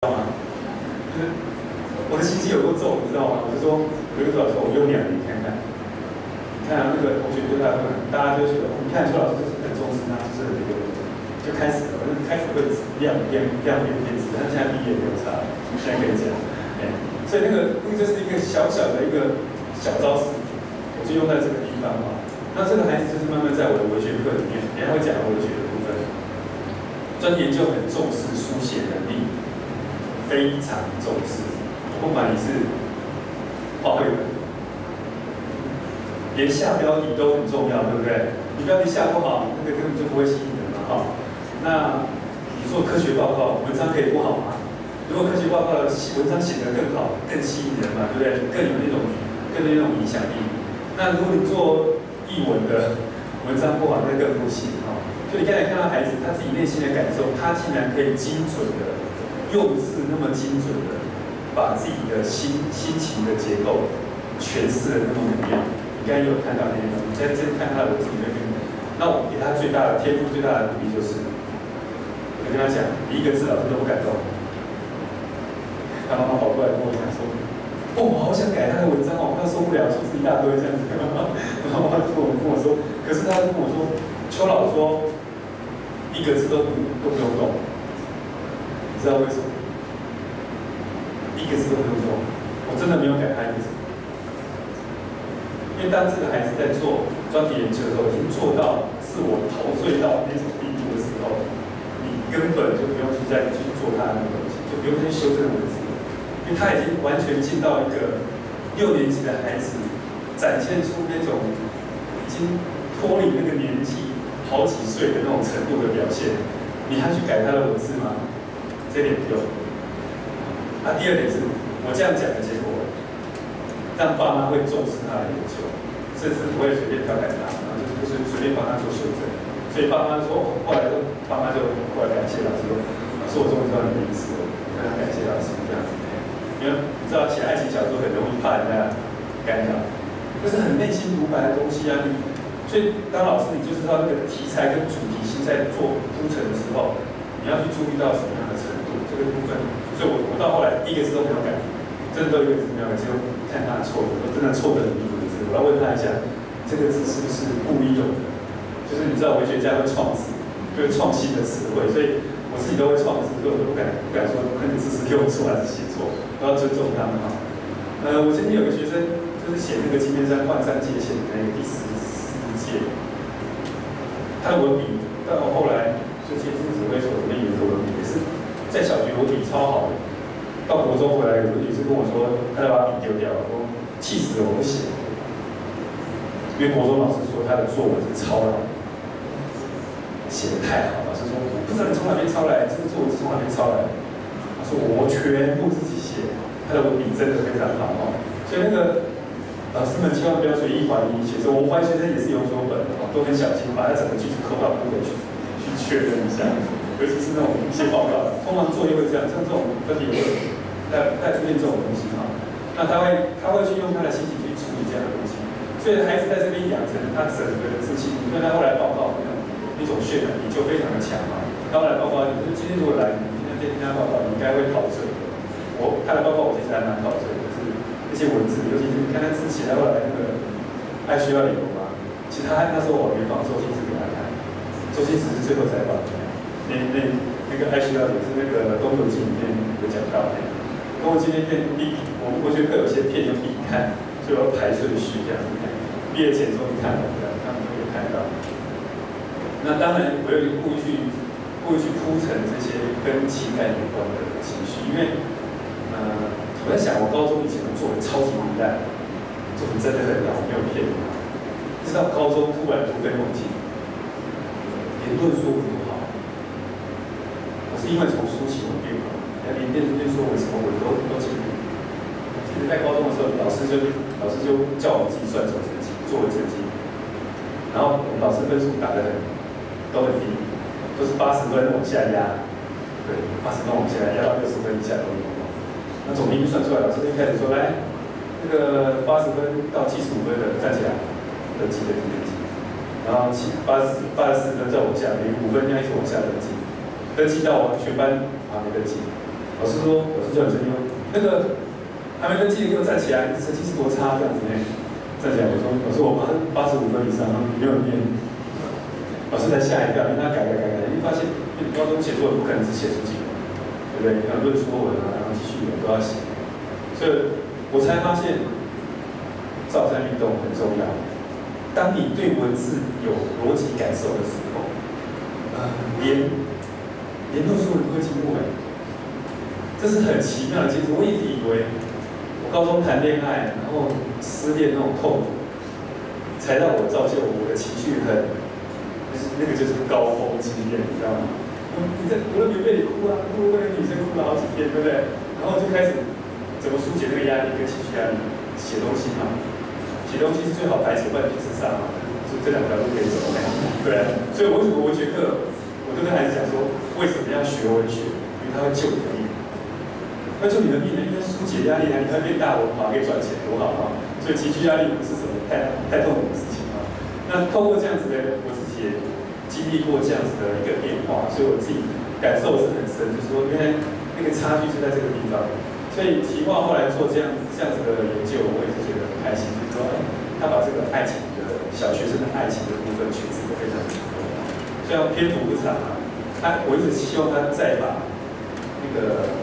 知道吗？就是我的心机有多重，你知道吗？我就说，有一个老师，我用2年看看，你看啊，那个同学对他大家就觉得，你看邱老师就是很重视他，就是很有，就开始了，开始会量变质，但现在毕业没有差，现在可以讲，所以那个就是一个小小的一个小招式，我就用在这个地方嘛。那这个孩子就是慢慢在我的文学课里面，等一下会讲文学的部分，专题研究很重视书写能力。非常重视，不管你是画绘本，连下标题都很重要，对不对？你标题下不好，那个根本就不会吸引人嘛，哈。那你做科学报告，文章可以不好吗？如果科学报告的文章写得更好，更吸引人嘛，对不对？更有那种影响力。那如果你做译文的文章不好，那更不行哈。就你刚才看到孩子他自己内心的感受，他竟然可以精准的。用字那么精准的把自己的心情的结构诠释的那么美妙，你刚才有看到那些东西，在这看他的文字里面，那我给他最大的天赋、最大的鼓励就是，我跟他讲，你1个字老师都不敢动。他妈妈跑过来跟我讲说，哦，我好想改他的文章哦，他受不了，数字一大堆这样子。然后他就跟我说，可是他跟我说，邱老说1个字都不用动。你知道为什么？1个字都不用动，我真的没有改他1个字。因为当这个孩子在做专题研究的时候，已经做到自我陶醉到那种地步的时候，你根本就不用再去做他的那个东西，就不用再修这个文字，因为他已经完全进到一个6年级的孩子，展现出那种已经脱离那个年纪好几岁的那种程度的表现。你还去改他的文字吗？这点不用。那第2点是，我这样讲的结果，让爸妈会重视他的研究，甚至不会随便调侃他，然后就是随便帮他做修正。所以爸妈说，后来爸妈就过来感谢老师说，老师我终于知道你的意思了，非常感谢老师这样子。因为你知道写爱情小说很容易怕人家干扰，这是很内心独白的东西啊。所以当老师，你就知道那个题材跟主题性在做铺陈的时候，你要去注意到什么样的程度，这个部分，所以我到后来1个字都没有改，真的都1个字没有改，就看他的错的，真的错的很离谱的字，我要问他一下，这个字是不是故意用的？就是你知道文学家会创字，就是创新的词汇，所以我自己都会创字，所以我都不敢说那个字是用错还是写错，都要尊重他们哈。我曾经有个学生就是写那个金边山万山界限的那个第14届，他的文笔到后来。就其实指挥所里面有一个文笔，也是在小学文笔超好的，到国中回来有个女生跟我说，她要把笔丢掉了，说气死了，我不写。因为国中老师说他的作文是抄来，写得太好，老师说我不知道你从哪边抄来，这个作文是从哪边抄来。他说我全部自己写，他的文笔真的非常好哦。所以那个老师们千万不要随意怀疑学生，我们怀疑学生也是有所本的哦，都很小心把他整个句子扣到部位去。确认一下，尤其是那种一些报告，通常作业会这样，像这种专题会带出现这种东西哈。那他会去用他的心情去处理这样的东西，所以孩子在这边养成他整个的自信，因为他后来报告那种渲染力就非常的强嘛。他后来报告，就是今天如果来，你今天听他报告，你应该会陶醉。他的报告我其实还蛮陶醉的，就是那些文字，尤其是你看他字写到后来那个爱需要理由嘛，其实他那时候我没放周星驰给他看。周星驰是最后采访的，那个爱需要也是那个《东游记》里面有讲到的。东游记那片我觉得有些片用笔看，就要排顺序这样子看。毕业前终于看了，他们都有看到。那当然，我有故意去铺陈这些跟情感有关的情绪，因为我在想，我高中以前的作文超级烂，作文真的很烂，我没有骗你。直到高中突然突飞猛进。连论述不好，我是因为从书写变好，连论述文什么我都进步。其实，在高中的时候，老师就叫我们自己算总成绩、作文成绩，然后我们老师分数打得都很低，都是80分往下压，对，80分往下压到60分以下都有。那总平均算出来，老师就开始说，来，那个80分到75分的站起来，登记。然后84分再往下，每5分这样一直往下登记到全班没登记，老师说，老师叫你成绩那个还没登记的给我站起来，成绩是多差这样子呢？站起来，我说老师我85分以上，没有念。老师才吓一跳，因为他改，因为发现高中写作文不可能只写出几个，对不对？要论说文啊，然后继续文都要写，所以我才发现照山运动很重要。当你对文字有逻辑感受的时候，连论述文都会进步哎，这是很奇妙的经历。我一直以为我高中谈恋爱，然后失恋那种痛苦，才让我造就我的情绪那个就是高峰经验，你知道吗？你在无论别被你哭啊，哭为了女生哭了好几天，对不对？然后就开始怎么疏解那个压力跟情绪压力，写东西嘛，写东西是最好排解，不然就自杀嘛，所以这两条路可以走。对啊，所以为什么文学课我都跟孩子讲说，为什么要学文学？因为它会救你的命，会救你的命呢，因为疏解压力啊，你会变大文化，可以赚钱，多好啊！所以情绪压力不是什么太痛苦的事情啊。那透过这样子的，我自己也经历过这样子的一个变化，所以我自己感受是很深，就是说原来那个差距就在这个地方。所以提话后来做这样子的研究，我也是觉得很开心，就是说，他把这个爱情的小学生的爱情的部分诠释得非常成功。虽然篇幅不长啊，我一直希望他再把那个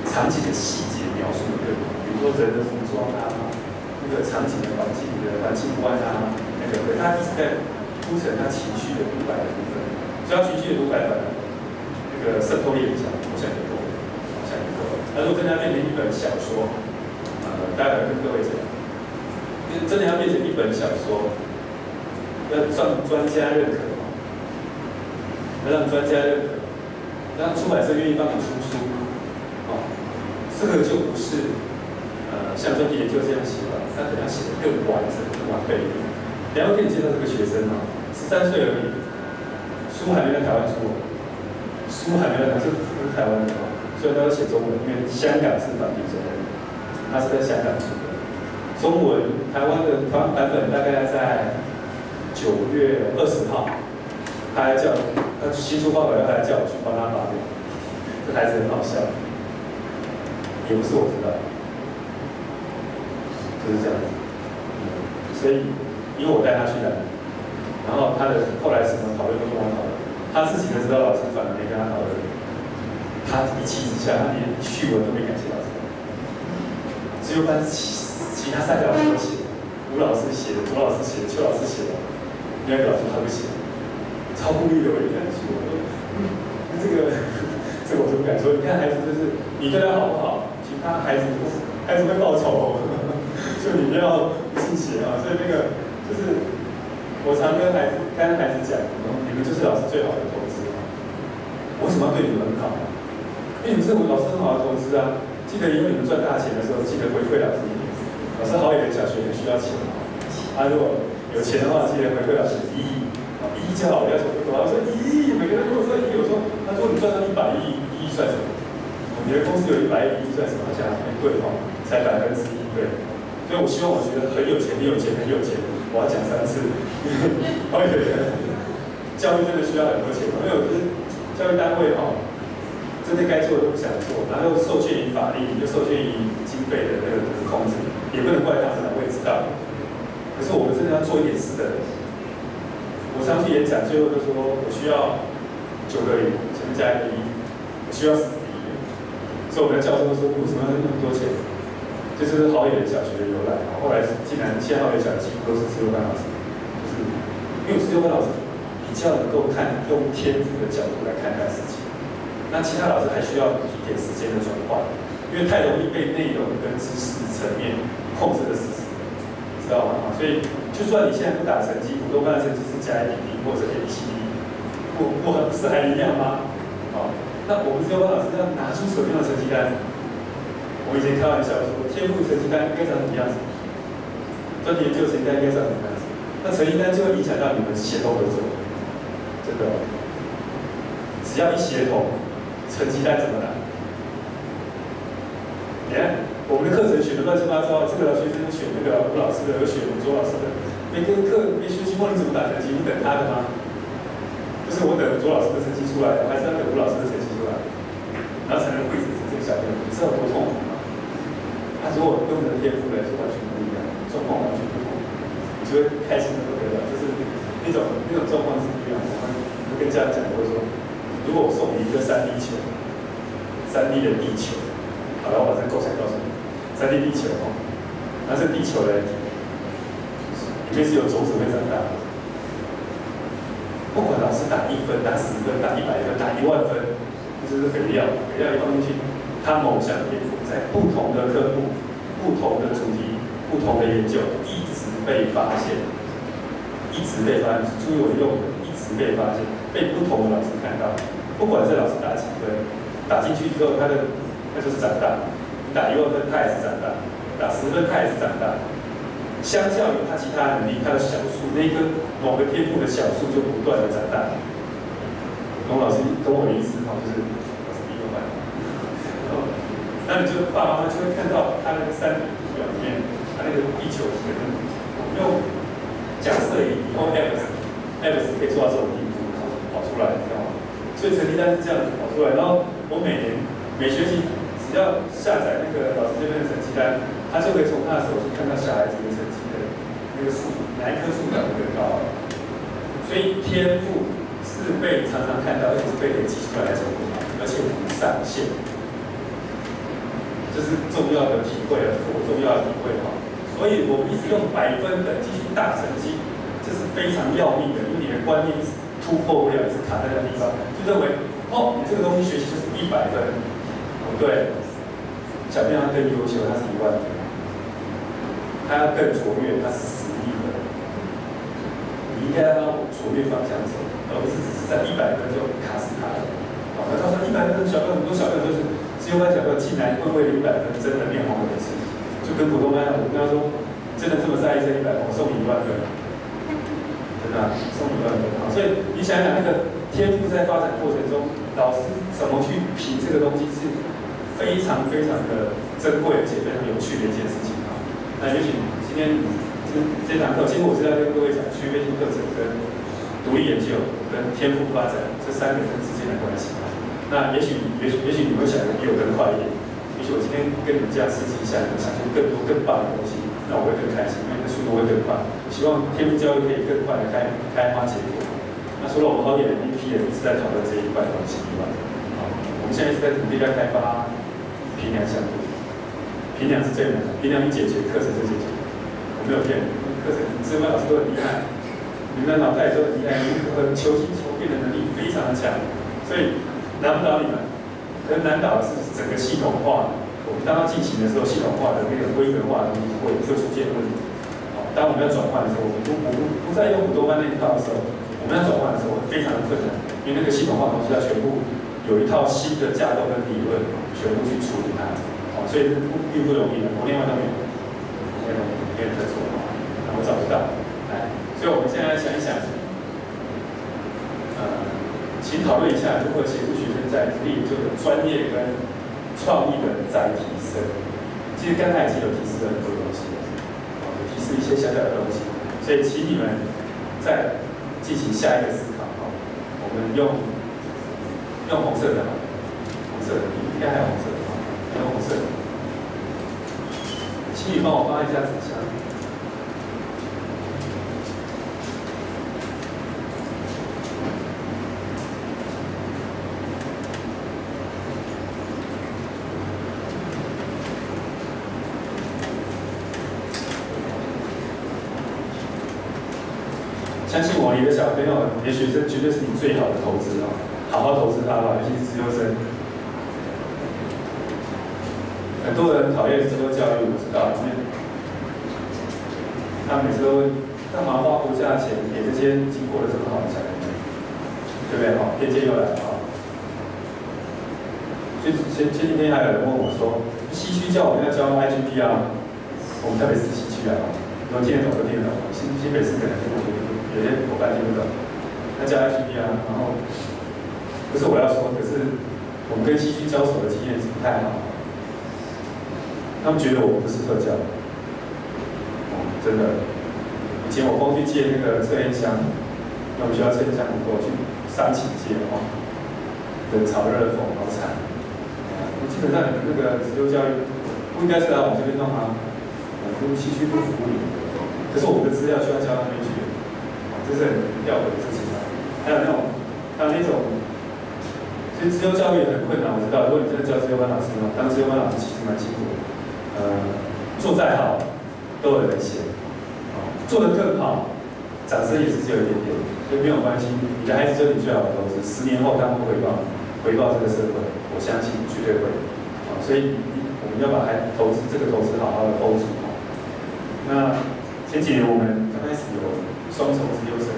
场景的细节描述得更好，比如说人的服装啊，那个场景的环境观啊。他一直在铺陈他情绪的独白的部分，所以他情绪的独白本那个渗透力很强，我想也够，那如果真的要变成一本小说，待会跟各位讲，真的要变成一本小说，要让专家认可，要让专家认可，让出版社愿意帮你出书，这个就不是像专题研究这样写吧，他可能要写得更完整、更完备一点。然后给你介绍这个学生13岁而已，书还没在台湾出，书还没在台湾，是台湾的所以他要写中文，因为香港是反地中文，他是在香港出的。中文台湾版本大概在9月20号，他新书发表，他还叫我去帮他发表，这孩子很好笑，也不是我知道，就是这样子，所以。因为我带他去的，然后他的后来什么讨论都跟我讨论，他自己的指导老师反而没跟他讨论，他一气之下，他连序文都没感谢老师，只有班其他3个老师都写，吴老师写的，左老师写的，邱老师写的，另外一个老师他不写，超故意的，我一看就说，这个我就不敢说，你看孩子就是你对他好不好，其他孩子会报仇，所以你不要不信邪啊，所以那个。就是我常跟孩子讲，你们就是老师最好的投资。我为什么要对你们很好？因为你们是我老师很好的投资啊！记得以后你们赚大钱的时候，记得回馈老师一点。老师好一点小学很需要钱如果有钱的话，记得回馈老师1亿，1亿就好，不要求不多。他说1亿，每个人跟我说1亿，我说他说你赚到100亿，1亿算什么？你的公司有100亿，1亿算什么？好像很贵才1%对。所以我希望我觉得很有钱，我要讲3次。教育真的需要很多钱，因为我是教育单位真的该做的都不想做，然后受限于法律，就受限于经费的那个控制，也不能怪他们，我也知道。可是我们真的要做一点事的人。我常去演讲，最后就说我需要9个亿，前面加1个亿，我需要10个亿。所以我们的教授说，你为什么要那么多钱？这就是好野小学的由来。后来竟然现在好野小学几乎都是自由班老师，就是因为自由班老师比较能够用天赋的角度来看待事情，那其他老师还需要一点时间的转换，因为太容易被内容跟知识层面控制的死死的，知道吗？所以就算你现在不打成绩，普通班的成绩是加100或者ABCD，不是还一样吗？那我们自由班老师要拿出什么样的成绩单？我以前开玩笑说，天赋成绩单应该长什么样子？专题研究成绩单应该长什么样子？那成绩单就会影响到你们协同合作。这个只要一协同，成绩单怎么来？你看我们的课程选的乱七八糟，这个学生选那个吴老师的，又选左老师的，每学期末你怎么打成绩？你等他的吗？就是我等左老师的成绩出来，还是要等吴老师的成绩出来，然后才能会诊。知道多痛苦吗？他如果跟我们的天赋来说完全不一样，状况完全不同，你就会开心的不得了，就是那种状况是不一样。我们跟家长讲过说，如果我送你一个3D 球，3D 的地球，好了，我把这个构想告诉你，3D 地球哦，那这地球呢，里面是有种子会长大的。不管老师打1分、打10分、打100分、打10000分，这是肥料，肥料一放进去，它某项天赋在不同的科目、不同的主题、不同的研究，一直被发现，一直被发现，是诸有用的，一直被发现，被不同的老师看到。不管这老师打几分，打进去之后，他就是长大。你打10000分，他也是长大；打10分，他也是长大。相较于他其他能力，他的小数那个某个天赋的小数就不断的长大。懂老师懂我的意思吗？就是老师第一个班，那你就爸爸妈妈就会看到他那个3D图表里面，他那个地球可能我们用假设以后 Apps 可以做到这种地步跑出来，你知道吗？所以成绩单是这样子跑出来，然后我每学期只要下载那个老师这边的成绩单，他就可以从他的手机看到小孩子的成绩的那个数，哪一棵树长得更高。所以天赋是被常常看到，而且是被累积出来的成果，而且无上限。这是重要的体会了，这是我重要的体会哈。所以我们一直用100分的继续大成绩，这是非常要命的，因为你的观念突破不了，一直卡在那个地方，就认为哦，你这个东西学习就是100分，不对。小朋友他更优秀，他是10000分；他要更卓越，他是10亿分。你应该要往卓越方向走，而不是只是在100分就卡死他了。好，那到时候100分的小朋友，很多小朋友就是自由班小朋友进来会为了100分真的面红耳赤，就跟普通班我跟他说，真的这么在意这100分，我送你10000分，真的送你10000分。好，所以你想想那个天赋在发展过程中，老师怎么去评这个东西是非常非常的珍贵，而且非常有趣的一件事情啊。那也许今天这堂课，其实我是要跟各位讲趣味性课程跟独立研究跟天赋发展这3个之间的关系。那也许你会想的比我更快一点，也许我今天跟你们这样设计一下，你们想出更多更棒的东西，那我会更开心，因为那速度会更快。希望天赋教育可以更快的开花结果。那除了我们好点的 MVP 也一直在讨论这一块东西以外，好，我们现在一直在努力在开发评量项目。评量是最难的，评量一解决，课程就解决。我没有骗你，课程智慧老师都很厉害，你们的脑袋也都很厉害，你们求新求变的能力非常的强，所以难不倒你们。可是难倒的是整个系统化，我们当它进行的时候，系统化的那个规格化的东西会出现问题。好，当我们要转换的时候，我们不再用普通班那一套的时候，我们要转换的时候会非常的困难，因为那个系统化的东西要全部有一套新的架构跟理论，全部去处理它。所以并不容易的，我另外都没有在做，我找不到。来，所以我们现在想一想，请讨论一下如何协助学生在独立研究的专业跟创意的再提升。其实刚才已经有提示了很多东西了，有提示一些小小的东西，所以请你们再进行下一个思考。我们用红色的，红色的，应该还有红色的。用红色，请你帮我放一下纸箱。相信我，你的小朋友、你的学生绝对是你最好的投资哦，好好投资他吧，尤其是自由生。很多人讨厌自由教育，我知道，因为他每次都会干嘛花国家的钱给这些经过的这么好的小朋友，对不对？好，偏见又来了啊！前几天还有人问我说，西区叫我们要教 IGP 啊，我们特别是西区啊，能听得懂就听得懂，新北市可能有些伙伴听不懂，那教 IGP 啊，然后不是我要说，可是我们跟西区交手的经验是不太好。他们觉得我不适合教，真的。以前我光去借那个测验箱，那我们学校测验箱不够，去3起借人潮热讽，好惨。基本上那个自由教育不应该是来我们这边弄啊，不西区不服务你，可是我们的资料需要交那边去，这是很吊诡的事情啊。还有那种其实自由教育也很困难，我知道。如果你真的教自由班老师嘛，当自由班老师其实蛮辛苦的。做再好都有人嫌，做得更好，掌声也是只有一点点，所以没有关系。你的孩子就是你最好的投资，10年后他们会回报这个社会，我相信绝对会。所以我们要把这个投资好好的 hold 住。那前几年我们刚开始有双重资优生，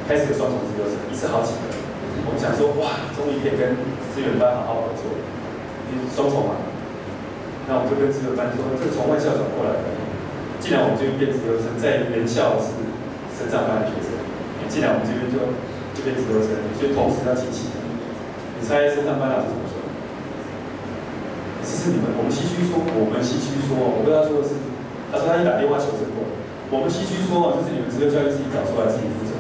一次好几个。我们想说，哇，终于可以跟资源班好好合作，因为双重嘛。那我们就跟资源班说，这是从外校转过来的，既然我们这边变资优生，在原校是升上班的学生，既然我们这边就变资优生，所以同时要进行。你猜升上班老师怎么说？这是我们西区说，我不知道他说的是，他说他一打电话求证过，我们西区说就是你们资优教育自己找出来，自己负责。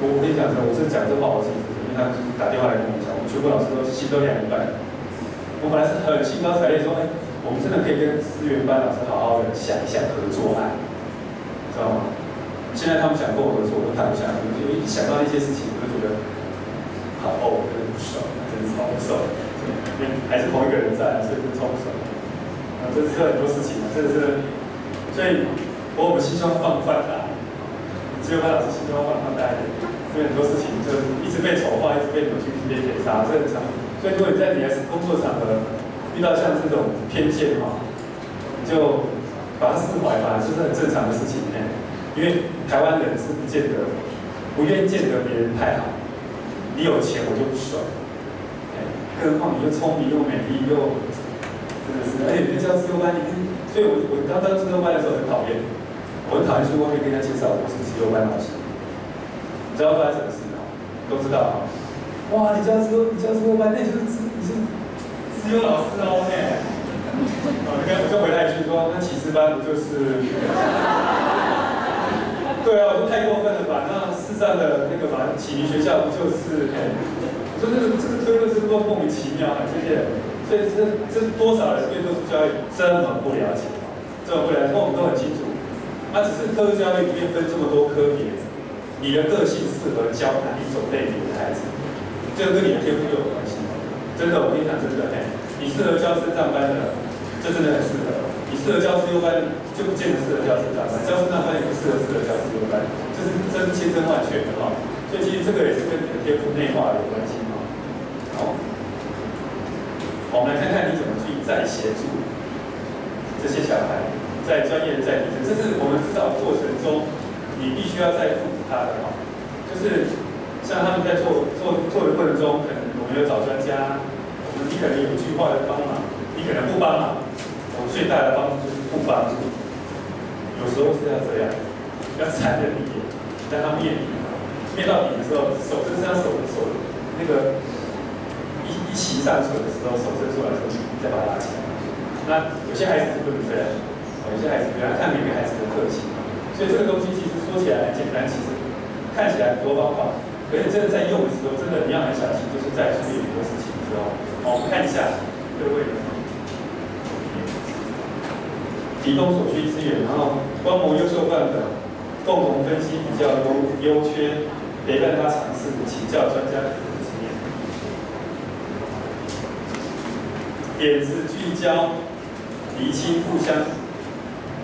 我跟你讲真的，我是讲这话我自己负责，因为他打电话来跟我们讲，我们全部老师都心都凉一半。我本来是很兴高采烈说，我们真的可以跟资源班老师好好的想一下合作案，知道吗？现在他们想跟我合作，我都谈不下去，就一想到那些事情，我就觉得好我真的不爽，真的超不爽，因为还是同一个人在，所以就超不爽。这是很多事情嘛，真的是，所以我们心胸放宽大。资源班老师心中放大一点，所以很多事情就一直被丑化，一直被扭曲，一直被贬杀，这很常。所以如果你在你的工作场合遇到像这种偏见你就把它释怀吧，这是很正常的事情。因为台湾人是不愿意见得别人太好，你有钱我就不爽，更何况你又聪明又美丽又真的是，你教资优班，所以我刚当资优班的时候很讨厌。我很讨厌去外面跟人家介绍我是资优班老师，你知道发生什么事都知道哇，你教资优班，那你是资优老师哦，你看我就回他一句说，那启智班不就是？对啊，我说太过分了吧？那市上的那个启明学校不就是？我说这个推论是多莫名其妙这些，所以这多少人对特殊教育这么不了解，我们都很清楚。只是特殊教育里面分这么多科别，你的个性适合教哪一种类别的孩子，这个跟你的天赋就有关系。真的，我跟你讲，真的，你适合教升上班的，这真的很适合；你适合教资优班，就不见得适合教升上班；教升上班也不适合教资优班，这是千真万确的所以其实这个也是跟你的天赋内化有关系好，我们来看看你怎么去再协助这些小孩。在专业在提升，这是我们指导过程中你必须要再赋予他的就是像他们在做的过程中，可能我们有找专家，你可能有一句话的帮忙，你可能不帮忙，我们最大的帮助就是不帮助。有时候是要这样，要残忍一点，让他面到底的时候，手伸上手那个一齐上唇的时候，手伸出来的时候，你再把它拉起来。那有些孩子是不能这样。有些孩子，要看每个孩子的个性，所以这个东西其实说起来很简单，其实看起来很多方法，可是真的在用的时候，真的你要很小心，就是在处理很多事情的时候。我们看一下各位提供所需资源，然后观摩优秀范本，共同分析比较优缺，陪伴他尝试，请教专家的经验，点子聚焦，厘清互相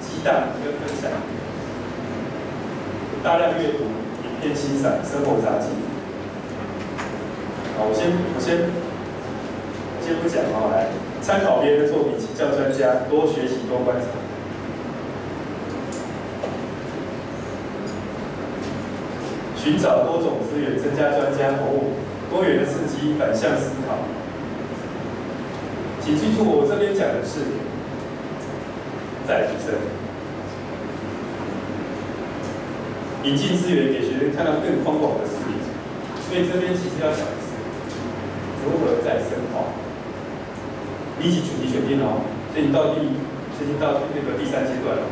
激荡跟分享，大量阅读、影片欣赏、生活杂记。好，我先不讲来参考别人的作品，请教专家，多学习多观察。寻找多种资源，增加专家服务，多元的刺激，反向思考。请记住，我这边讲的是再提升，引进资源给学生看到更宽广的视野。所以这边其实要讲的是如何再深化。你已经主题选定了所以你最近到那个第3阶段了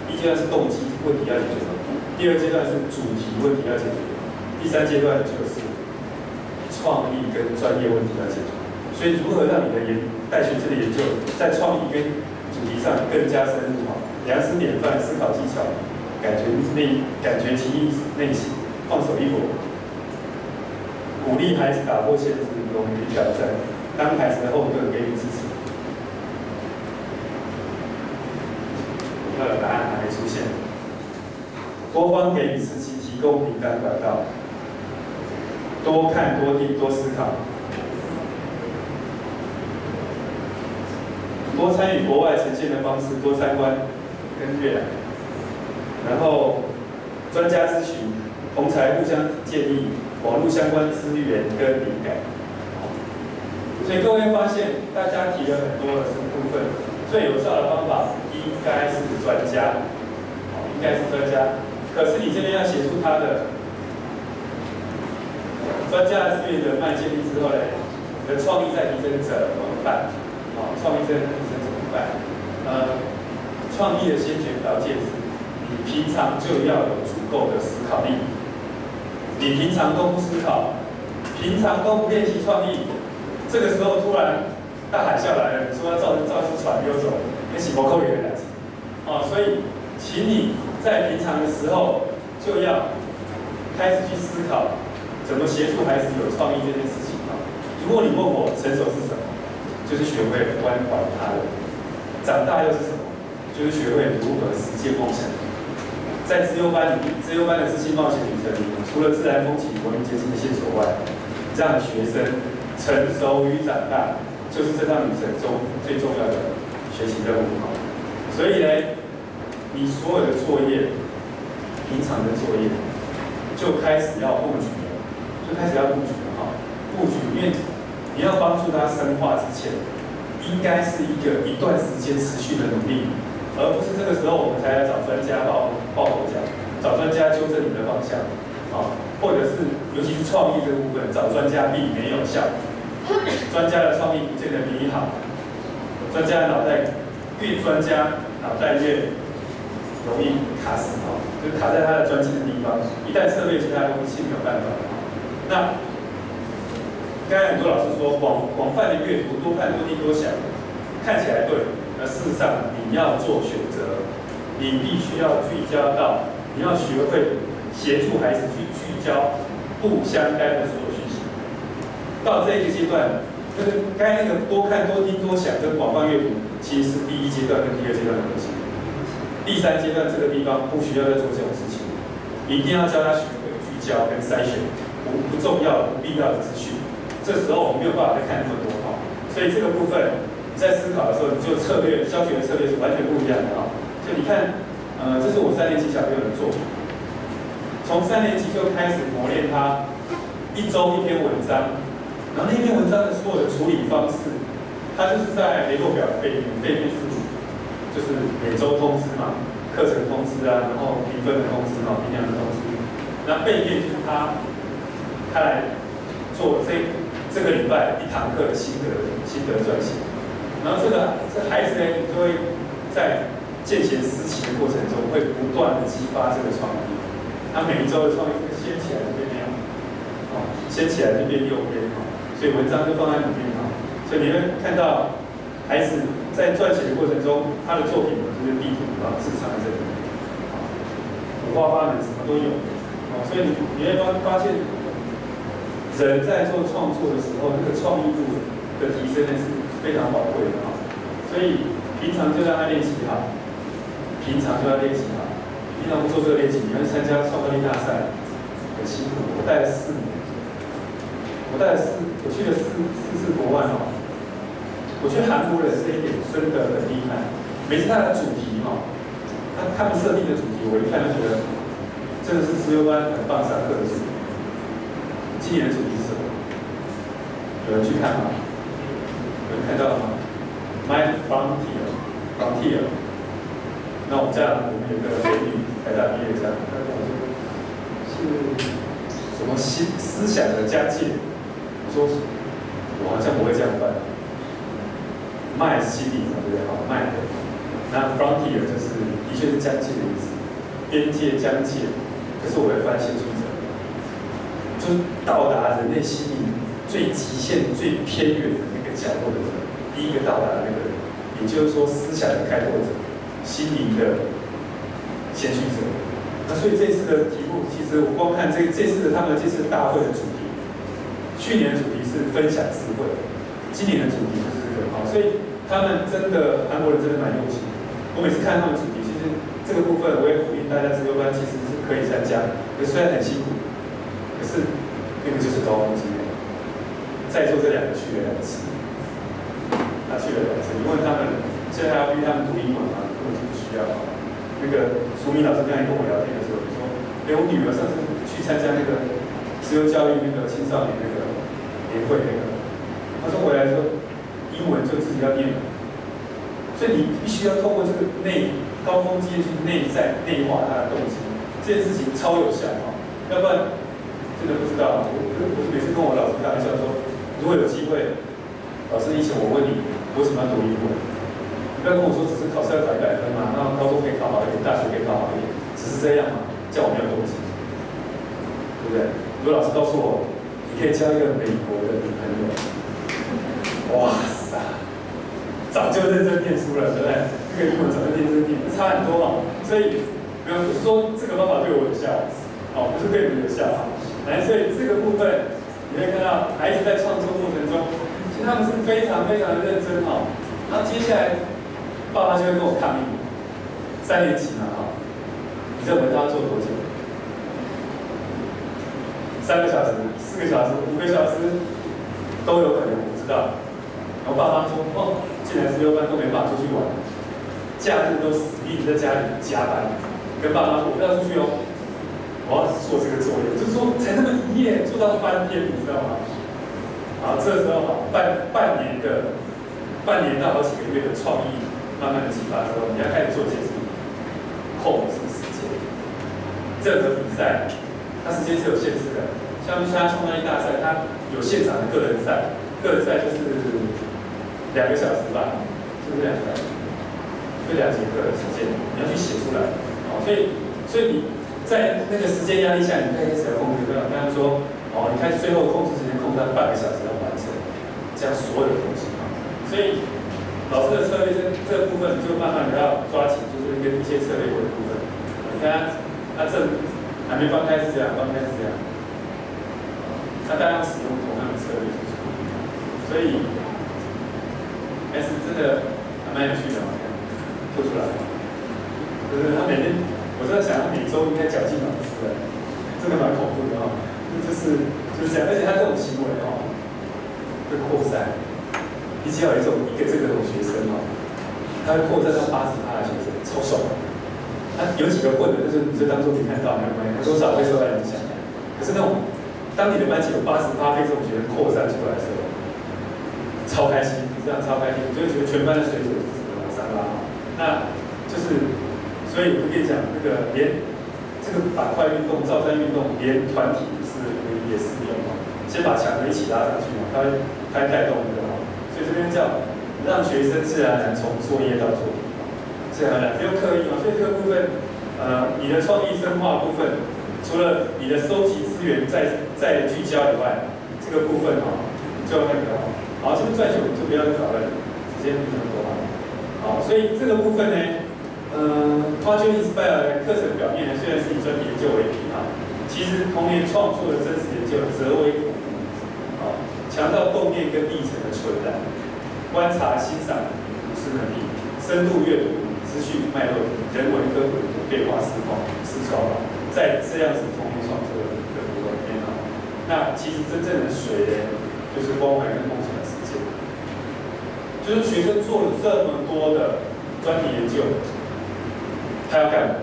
第1阶段是动机问题要解决，第2阶段是主题问题要解决，第3阶段就是创意跟专业问题要解决。所以如何让你的带学生的研究在创意跟主题上更加深入良师典范，思考技巧，感觉情意内心，放手一搏，鼓励孩子打破限制，勇于挑战，当孩子的后盾，给予支持。要有答案还没出现，多方给予刺激，提供平坦管道，多看多听多思考，多参与国外呈现的方式，多参观跟阅览，然后专家咨询，同侪互相建议，网络相关资源跟灵感。所以各位发现，大家提了很多的部分，最有效的方法应该是专家，应该是专家。可是你这边要写出他的专家的资源人脉建立之后呢，你的创意再提升怎么办？创意再提升怎么办？创意的先决条件是，你平常就要有足够的思考力。你平常都不思考，平常都不练习创意，这个时候突然大海啸来了，你说要造只船溜走，那是不可能的事。所以，请你在平常的时候就要开始去思考，怎么协助孩子有创意这件事情。如果你问我成熟是什么，就是学会关怀他人；长大又是什么？就是学会如何实现梦想。在资优班里，资优班的自信冒险旅程里，除了自然风景、国民结晶的线索外，让学生成熟与长大，就是这趟旅程中最重要的学习任务。所以呢，你所有的作业，平常的作业，就开始要布局了，布局，因为你要帮助他深化之前，应该是一段时间持续的努力。而不是这个时候我们才来找专家抱佛脚，找专家纠正你的方向，或者是尤其是创意这个部分，找专家并没有效，专家的创意不见得比你好，专家的脑袋越容易卡死，就卡在他的专精的地方，一旦涉猎其他东西没有办法。那刚才很多老师说广泛的阅读，多看多听多想，看起来对。事实上，你要做选择，你必须要聚焦到，你要学会协助孩子去聚焦不相干的所有讯息。到这个阶段，刚才那个多看、多听、多想跟广泛阅读，其实是第一阶段跟第二阶段的东西。第三阶段这个地方不需要再做这种事情，一定要教他学会聚焦跟筛选不重要、不必要的资讯。这时候我们没有办法再看那么多所以这个部分。在思考的时候，你就教学的策略是完全不一样的所以你看，这是我3年级小朋友的作品，从3年级就开始磨练他1周1篇文章，然后那篇文章的所有的处理方式，他就是在联络表的背面是就是每周通知嘛，课程通知然后评分的通知评量的通知，那背面就是他来做这个礼拜1堂课的心得撰写。然后这孩子呢，你就会在见贤思齐的过程中，会不断的激发这个创意。他每一周的创意掀起来就变那样，掀起来就变右边所以文章就放在里面所以你会看到孩子在撰写的过程中，他的作品就是地图是藏在这里，五花八门，什么都有所以你会发现，人在做创作的时候，那个创意度的提升呢是非常宝贵的所以平常就让他练习好，平常不做这个练习，你会参加创造力大赛，很辛苦。我带了4年，我去了4次国外我觉得韩国人这一点真的很厉害。每次他的主题他们设定的主题，我一看就觉得真的是资优班很棒上课的主题。今年的主题是什么？有人去看吗？有人看到了吗 ？My Frontier。那我们有个美女台大毕业生，她跟我说是什么思想的疆界？我说我好像不会这样办。My 是心理对不对？好 ，My。那 Frontier 就是的确是疆界的意思，边界疆界。可是我会翻写出就是到达人类心灵最极限、最偏远的那个角落的人，第一个到达的那个人，也就是说思想的开拓者，心灵的先驱者。那所以这次的题目，其实我光看这次他们这次大会的主题，去年的主题是分享智慧，今年的主题就是这个。好，所以他们真的韩国人真的蛮用心的。我每次看他们主题，其实这个部分我也鼓励大家自由班其实是可以参加，可是虽然很辛苦，可是那个就是高峰经验。在座这2个去了2次，他去了2次，你问他们现在还要逼他们读英文吗？根本就不需要。那个淑敏老师刚才跟我聊天的时候，就说：“我女儿上次去参加那个自由教育那个青少年那个联会那个，她说回来说英文就自己要念了，所以你必须要透过这个高峰经验去内化他的动机，这件事情超有效啊！要不然真的不知道。我每次跟我老师开玩笑说，如果有机会，老师以前我问你为什么要读英文？”不要跟我说只是考试要考100分嘛，然后高中可以考好一点，大学可以考好一点，只是这样嘛？叫我没有动机，对不对？如果老师告诉我，你可以交一个美国的女朋友，哇塞，早就认真念书了，对不对？这个英文早就认真念，差很多嘛。所以不要说这个方法对我有效，哦，不是对你有效啊。来，所以这个部分你会看到孩子在创作过程中，其实他们是非常非常的认真哦。那接下来。爸爸就会跟我抗议，3年级嘛哈，你认为他要做多久？3个小时、4个小时、5个小时都有可能，我不知道。然后爸妈说：“哦，进来自由班都没办法出去玩，假日都死命在家里加班。”跟爸妈说：“我不要出去哦，我要做这个作业。”就是说，才那么1夜做到翻天，你知道吗？好，这时候好，半年到好几个月的创意。慢慢的激发之后，你要开始做一件事情，控制时间。任何比赛，它时间是有限制的。像参加创造力大赛，它有现场的个人赛，个人赛就是2个小时吧，是不是2个小时？就2节课的时间，你要去写出来。哦，所以你在那个时间压力下，你开始要控制。刚刚说，哦，你开始最后控制时间控制到半个小时要完成，这样所有的东西。所以。老师的策略这个部分就慢慢的要抓紧，就是跟一些策略的部分。你看他这还没翻开是这样，翻开是这样。那大家使用同样的策略，所以还是真的还蛮有趣的，做出来。就是他每天，我在想他每周应该绞尽脑汁的，这个蛮恐怖的哈。就是这样，而且他这种行为哈，会扩散。你只要有一个这种学生哦，他会扩散到80%的学生，超爽。他有几个混的，就是你就当做没看到，没有关系，多少会受到影响。可是那种，当你的班级有80%被这种学生扩散出来的时候，超开心，这样超开心，就会觉得全班的水准是怎么往上拉。那就是，所以我就跟你讲，那个连这个板块运动、造山运动，连团体也适用哦。先把强的一起拉上去嘛，它会带动的哦。所以这边叫让学生自然而然从作业到作品，自然而然不用刻意嘛。所以这个部分，你的创意深化部分，除了你的收集资源再聚焦以外，这个部分哦，就那个好，这个赚钱我们就不要去讨论，时间不那么多嘛。好，所以这个部分呢，Project Inspire 课程表面呢，虽然是以专题研究为主啊，其实童年创作的真实研究则为主。强调构面跟历程的纯然，观察、欣赏、读诗能力，深度阅读、资讯脉络、人文科普、变化思考，在这样子童年创作的部分里面啊，那其实真正的水呢，就是关怀跟梦想的实践。就是学生做了这么多的专题研究，他要干嘛？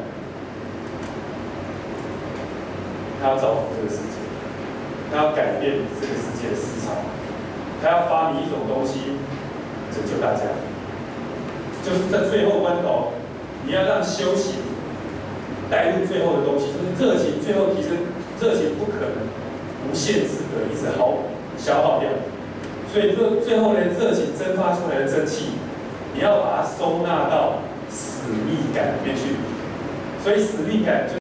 他要造福这个世界。他要改变这个世界的思潮，他要发明一种东西拯救大家。就是在最后关头，你要让修行带入最后的东西，就是热情最后提升，热情不可能无限制的一直消耗掉，所以最后呢，热情蒸发出来的蒸汽，你要把它收纳到使命感里面去，所以使命感就